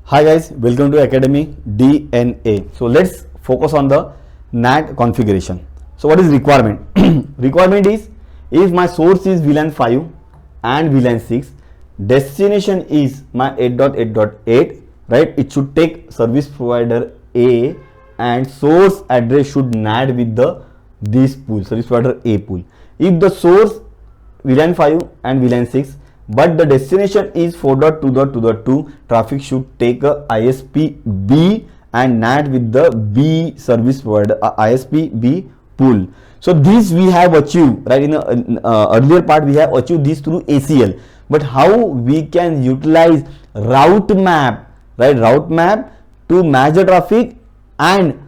Hi guys, welcome to Academy DNA. So let's focus on the NAT configuration. So what is requirement? Requirement is if my source is VLAN 5 and VLAN 6, destination is my 8.8.8, right? It should take service provider A and source address should NAT with the this pool, service provider A pool. If the source VLAN 5 and VLAN 6 but the destination is 4.2.2.2, traffic should take a ISP B and NAT with the B service provider ISP B pool. So this we have achieved, right? In the earlier part we have achieved this through ACL, but how we can utilize route map, right? Route map to match the traffic and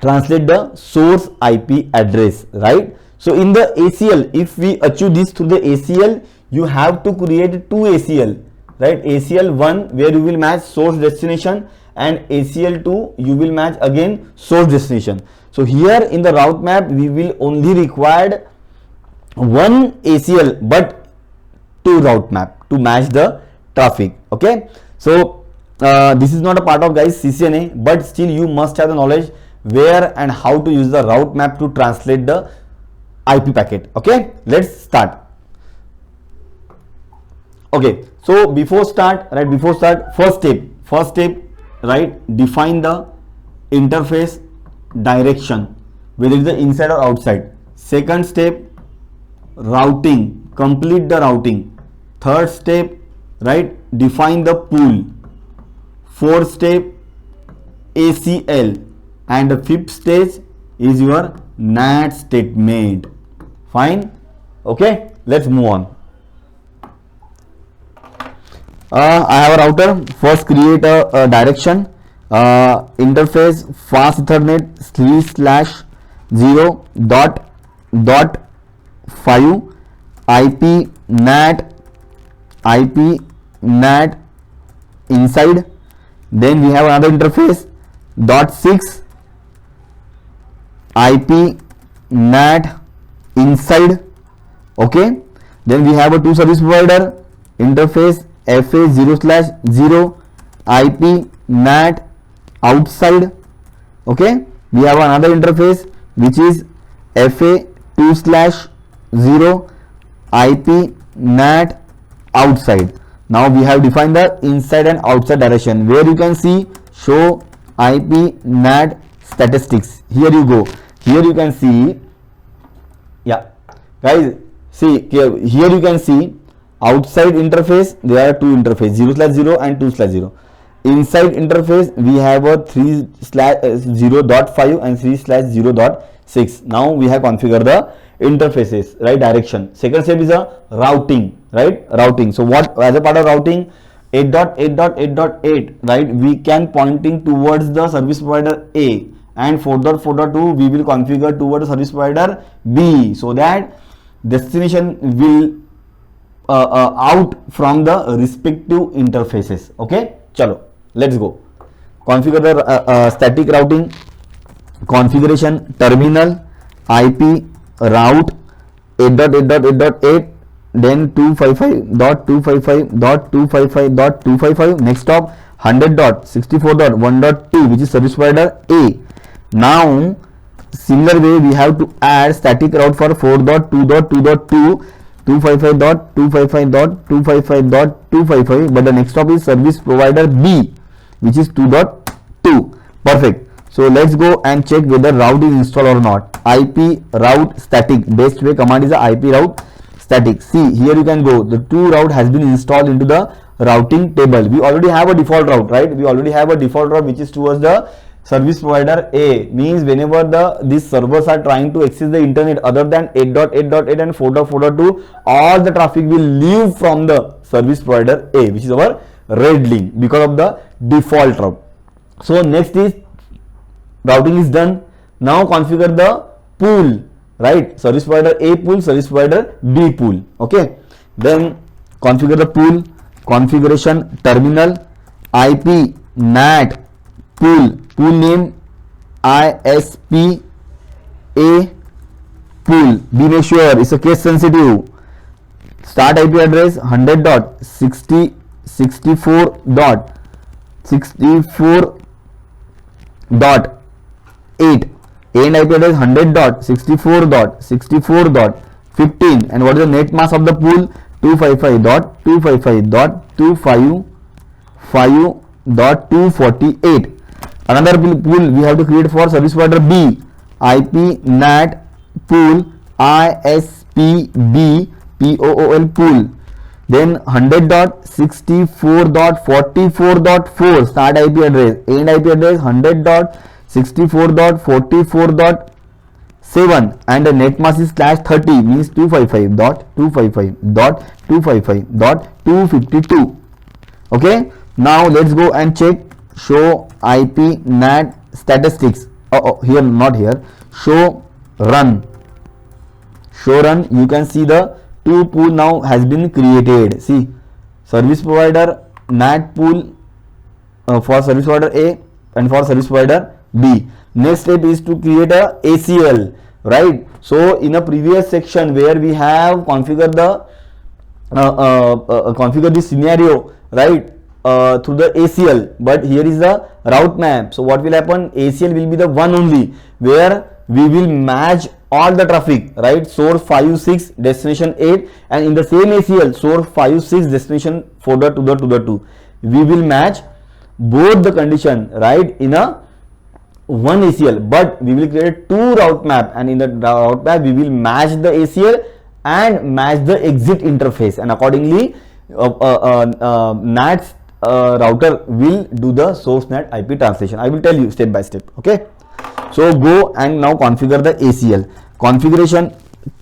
translate the source IP address, right? So in the ACL, if we achieve this through the ACL, you have to create two ACL, right? ACL 1 where you will match source destination and ACL 2 you will match again source destination. So here in the route map we will only require one ACL but two route map to match the traffic. Okay, so this is not a part of guys CCNA, but still you must have the knowledge where and how to use the route map to translate the IP packet. Okay, let's start. Okay, so before start, first step, right, define the interface direction, whether it is the inside or outside. Second step, routing, complete the routing. Third step, right, define the pool. Fourth step, ACL, and the fifth stage is your NAT statement. Fine. Okay, let's move on. I have a router. First create a direction, interface fast ethernet 3/0.5 IP NAT inside. Then we have another interface .6 IP NAT inside. Okay, then we have a two service provider interface FA0/0 IP NAT outside. Okay, we have another interface which is FA2/0 IP NAT outside. Now we have defined the inside and outside direction where you can see show IP NAT statistics. Here you go. Here you can see, yeah guys, see here you can see outside interface there are two interface 0/0 and 2/0. Inside interface we have a 3/0.5 and 3/0.6. Now we have configured the interfaces, right, direction. Second step is a routing, right, routing. So what as a part of routing, 8.8.8.8, right, we can pointing towards the service provider A, and 4.4.2 we will configure towards the service provider B, so that destination will out from the respective interfaces. Okay, chalo, let's go. Configure the static routing configuration. Terminal IP route 8.8.8.8, then 255.255.255.255. next stop 100.64.1.2 which is service provider A. Now similar way we have to add static route for 4.2.2.2 255.255.255.255, but the next stop is service provider B which is 2.2. Perfect. So let's go and check whether route is installed or not. IP route static, best way command is the IP route static. See here you can go, the two route has been installed into the routing table. We already have a default route, right? We already have a default route which is towards the service provider A. Means whenever these servers are trying to access the internet other than 8.8.8 and 4.4.2, all the traffic will leave from the service provider A, which is our red link because of the default route. So next is routing is done. Now configure the pool, right? Service provider A pool, service provider B pool. Okay, then configure the pool. Configuration terminal IP NAT pool name ISP A pool. Be make sure it's a case sensitive. Start IP address 100.60.64. 64.8, and IP address 100.64.64.15, and what is the net mass of the pool? 255.255.255.248. Another pool we have to create for service provider B, IP NAT pool ISPB POOL pool. Then 100.64.44.4 start IP address, end IP address 100.64.44.7, and the net mass is /30, means 255.255.255.252. Okay, now let's go and check show IP NAT statistics. Here, not here, show run. You can see the two pool now has been created. See, service provider NAT pool for service provider A and for service provider B. Next step is to create a ACL, right? So in a previous section where we have configured the configure this scenario, right, through the ACL, but here is the route map. So what will happen? ACL will be the one only where we will match all the traffic, right? Source 5.6, destination 8, and in the same ACL, source 5.6, destination 4.2.2.2. We will match both the condition, right, in a one ACL, but we will create two route map, and in the route map we will match the ACL and match the exit interface, and accordingly NAT router will do the source NAT IP translation. I will tell you step by step. Okay, so go and now configure the ACL. Configuration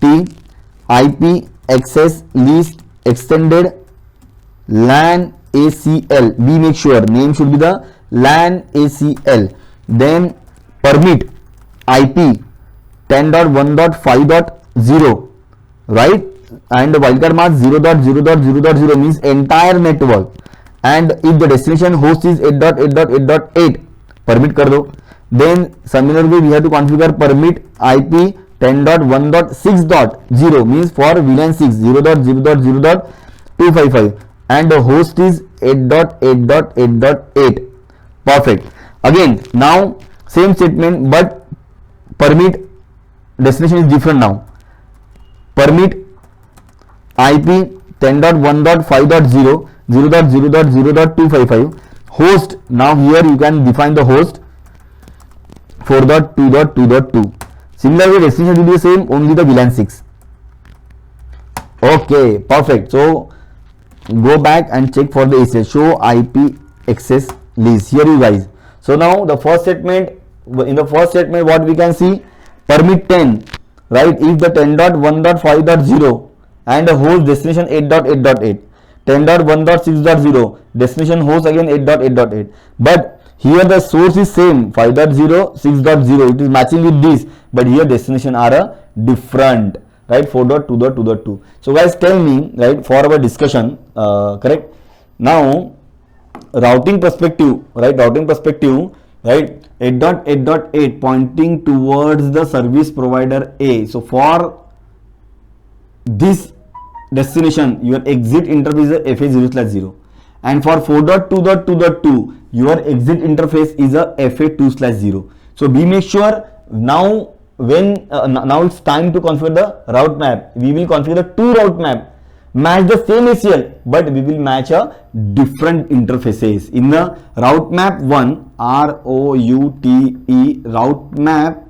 T, IP access list extended LAN ACL. Be make sure name should be the LAN ACL. Then permit IP 10.1.5.0, right, and the wildcard mask 0.0.0.0 means entire network, and if the destination host is 8.8.8.8, permit kar do. Then similarly we have to configure permit IP 10.1.6.0 means for VLAN 6 0.0.0.255, and the host is 8.8.8.8. Perfect. Again, now same statement, but permit destination is different now. Permit IP 10.1.5.0 0.0.0.255 host. Now here you can define the host 4.2.2.2. Similarly, destination will be the same, only the VLAN 6. Okay, perfect. So go back and check for the ACL. Show IP access list. Here you guys. So now the first statement, in the first statement what we can see, permit 10, right, if the 10.1.5.0 and the host destination 8.8.8, 10.1.6.0 destination host again 8.8.8, but here the source is same 5.0 6.0, it is matching with this, but here destination are different, right, 4.2.2.2. So guys, tell me, right, for our discussion, correct, now routing perspective, right, 8.8.8 pointing towards the service provider A. So for this destination your exit interface is a FA0/0, and for 4.2.2.2 your exit interface is a FA2/0. So be make sure now when now it's time to configure the route map. We will configure the two route map, match the same ACL, but we will match a different interfaces. In the route map 1, ROUTE route map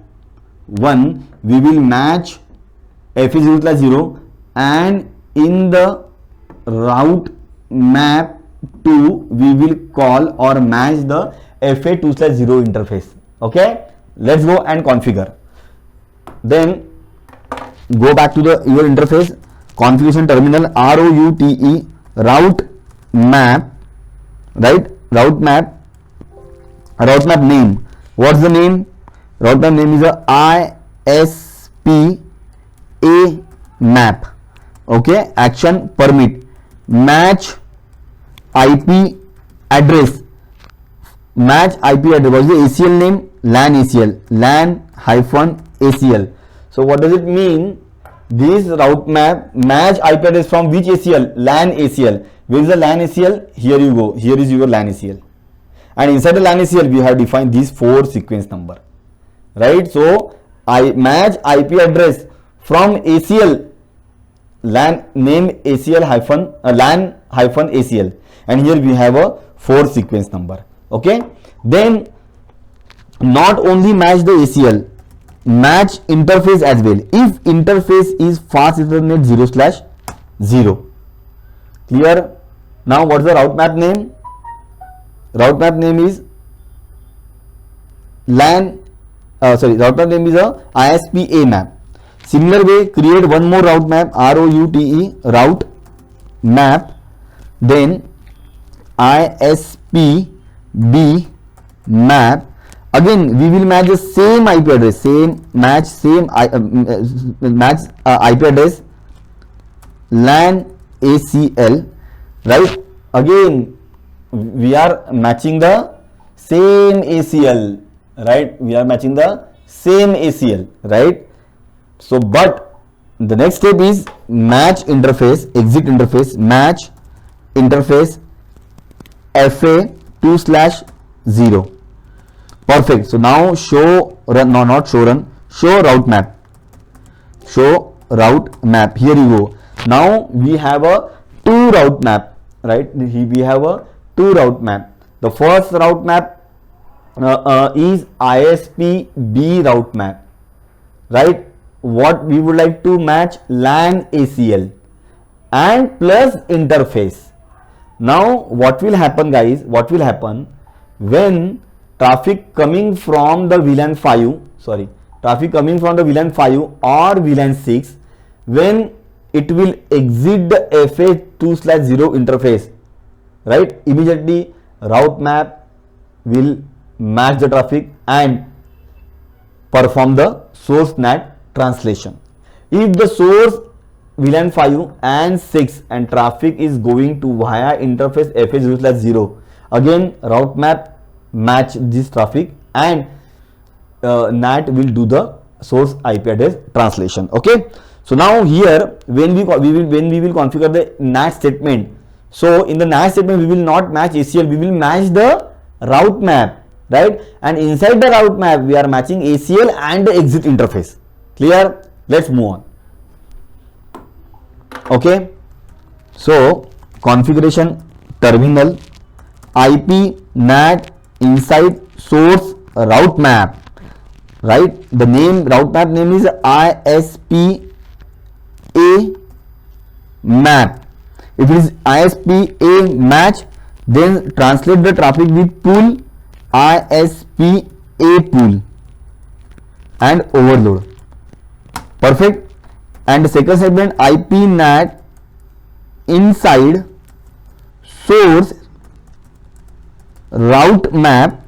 1, we will match FA0/0, and in the route map 2 we will call or match the FA2/0 interface. Okay, let's go and configure. Then go back to the your interface, configuration terminal, ROUTE route map, right, route map name. What's the name? Route map name is a ISPA map. Okay, action permit match IP address. Match IP address. What is the ACL name? LAN ACL, LAN-ACL. So what does it mean? This route map match IP address from which ACL? LAN ACL. Where is the LAN ACL? Here you go. Here is your LAN ACL. and inside the LAN ACL we have defined these 4 sequence number, right? So I match IP address from ACL LAN name ACL hyphen LAN hyphen ACL, and here we have a 4 sequence number. Okay, then not only match the ACL, match interface as well. If interface is fast Ethernet 0/0. Clear? Now what's the route map name? Route map name is route map name is a ISP-A map. Similar way, create one more route map, ROUTE, route map, then ISP-B map. Again we will match the same IP address, match IP address LAN ACL, right? Again we are matching the same ACL, right? We are matching the same ACL, right? So but the next step is match interface, exit interface, match interface FA 2/0. Perfect. So now show run, no, not show run, show route map. Show route map. Here you go. Now we have a 2 route map, right? We have a 2 route map. The first route map is ISP-B route map, right? What we would like to match LAN ACL and plus interface. Now what will happen, guys? What will happen when traffic coming from the VLAN 5, traffic coming from the VLAN 5 or VLAN 6, when it will exit the FA 2/0 interface, right? Immediately route map will match the traffic and perform the source NAT translation. If the source VLAN 5 and 6 and traffic is going to via interface FA 0/0, again route map match this traffic and NAT will do the source IP address translation. Okay, so now here when we will configure the NAT statement, so in the NAT statement we will not match ACL, we will match the route map, right? And inside the route map we are matching ACL and the exit interface. Clear? Let's move on. Okay, so configuration terminal IP NAT inside source route map, right? The name route map name is ISP-A map. If it is ISP-A match, then translate the traffic with pool ISP-A pool and overload. Perfect. And the second segment IP NAT inside source route map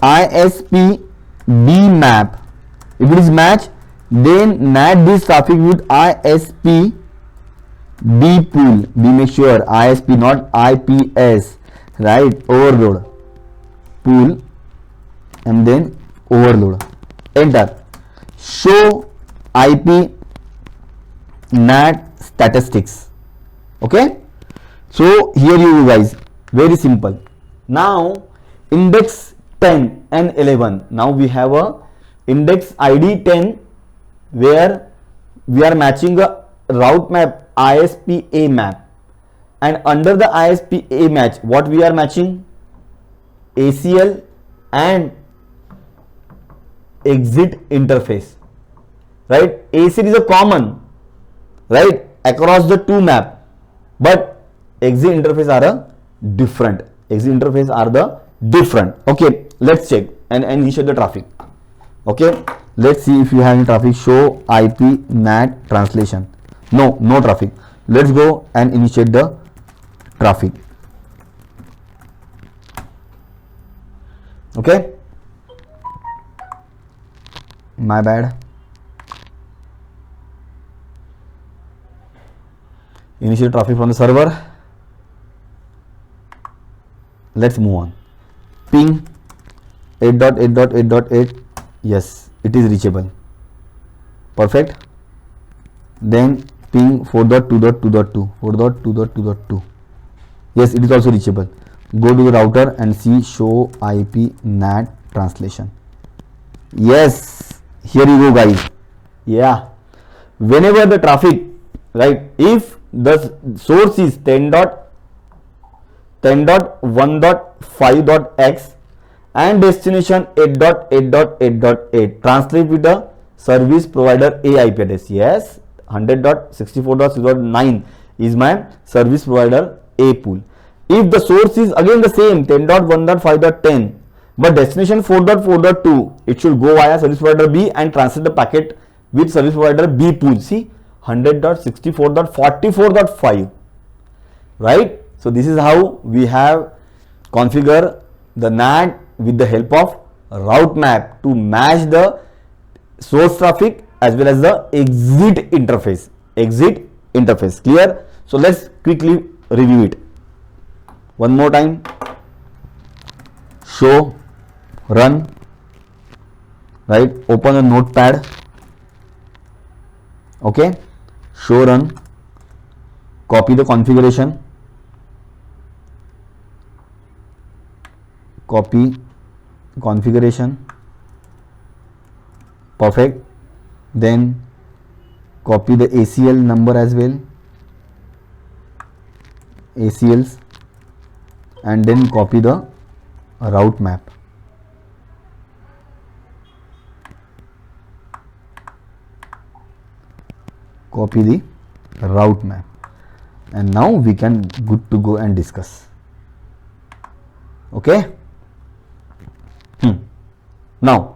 ISP-B map. If it is match, then NAT this traffic with ISP-B pool. Be make sure ISP not IPS, right? Overload pool and then overload. Enter. Show IP NAT statistics. Okay, so here you guys, very simple. Now index 10 and 11, now we have a index ID 10 where we are matching a route map ISP-A map, and under the ISP-A match what we are matching? ACL and exit interface, right? ACL is a common, right, across the 2 map, but exit interface are a different. Okay, let's check and initiate the traffic. Okay, let's see if you have any traffic. Show IP NAT translation. No traffic. Let's go and initiate the traffic. Okay, my bad. Initiate traffic from the server. Let's move on. Ping 8.8.8.8. Yes, it is reachable. Perfect. Then ping 4.2.2.2. 4.2.2.2. Yes, it is also reachable. go to the router and see show IP NAT translation. Yes, here you go guys. Yeah, whenever the traffic, right, if the source is 10.1.5.x and destination 8.8.8.8, translate with the service provider A IP address. Yes, 100.64.6.9 is my service provider A pool. If the source is again the same 10.1.5.10 but destination 4.4.2, it should go via service provider B and translate the packet with service provider B pool. See, 100.64.44.5, right? So this is how we have configure the NAT with the help of route map to match the source traffic as well as the exit interface. Clear? So let's quickly review it one more time. Show, run, right? Open a notepad. Okay, show, run, copy the configuration, perfect. Then copy the ACL number as well, ACLs, and then copy the route map. Copy the route map, and now we can good to go and discuss. Okay. Now,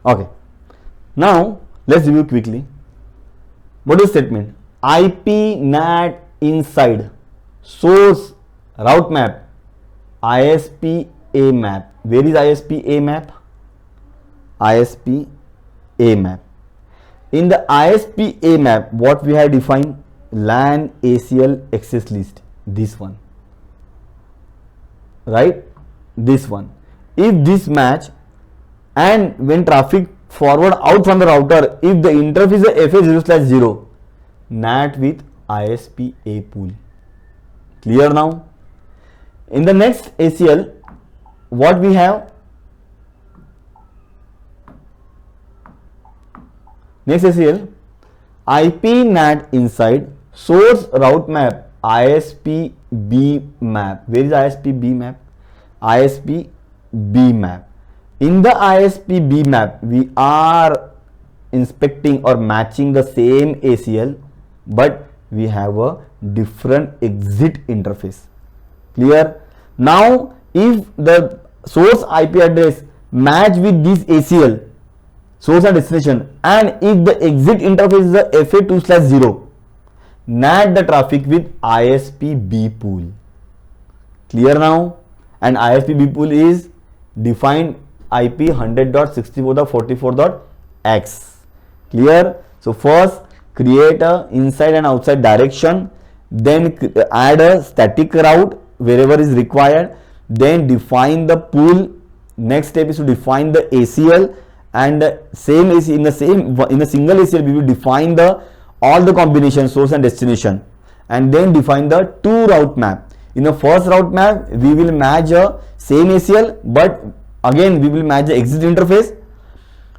okay. Now let's review quickly. What is statement? IP NAT inside source route map ISP A map. Where is ISP A map? ISP A map. In the ISP A map, what we have defined? LAN ACL access list. This one, right? This one. If this match, and when traffic forward out from the router, if the interface is FA0/0, NAT with ISP A pool. Clear now? In the next ACL, what we have? Next ACL, IP NAT inside source route map ISP B map. Where is ISP B map? ISP B map. In the ISP B map, we are inspecting or matching the same ACL, but we have a different exit interface. Clear? Now, if the source IP address match with this ACL, source and destination, and if the exit interface is a FA2/0, NAT the traffic with ISP B pool. Clear now? And ISP B pool is defined IP 100.64.44.x. Clear? So first create a inside and outside direction, then add a static route wherever is required, then define the pool. Next step is to define the ACL, and same AC in a single ACL we will define the all the combination source and destination, and then define the two route map. In the first route map we will match a same ACL, but again we will match the exit interface.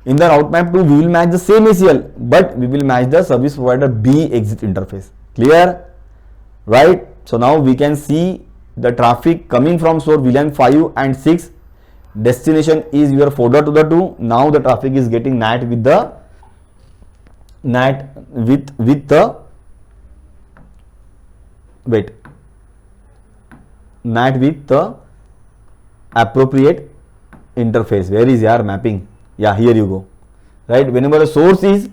In the route map 2 we will match the same ACL, but we will match the service provider B exit interface. Clear? Right? So now we can see the traffic coming from source VLAN 5 and 6. Destination is your 4.2.2. Now the traffic is getting NAT with the NAT with the appropriate interface. Where is your mapping? Yeah, here you go. Right? Whenever the source is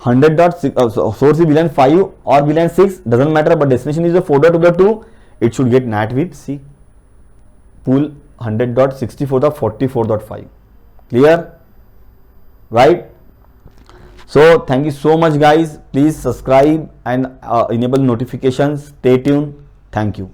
100.6, source is VLAN 5 or VLAN 6, doesn't matter, but destination is the 4.2.2, it should get NAT with pool 100.64.44.5. Clear? Right? So thank you so much guys. Please subscribe and enable notifications. Stay tuned. Thank you.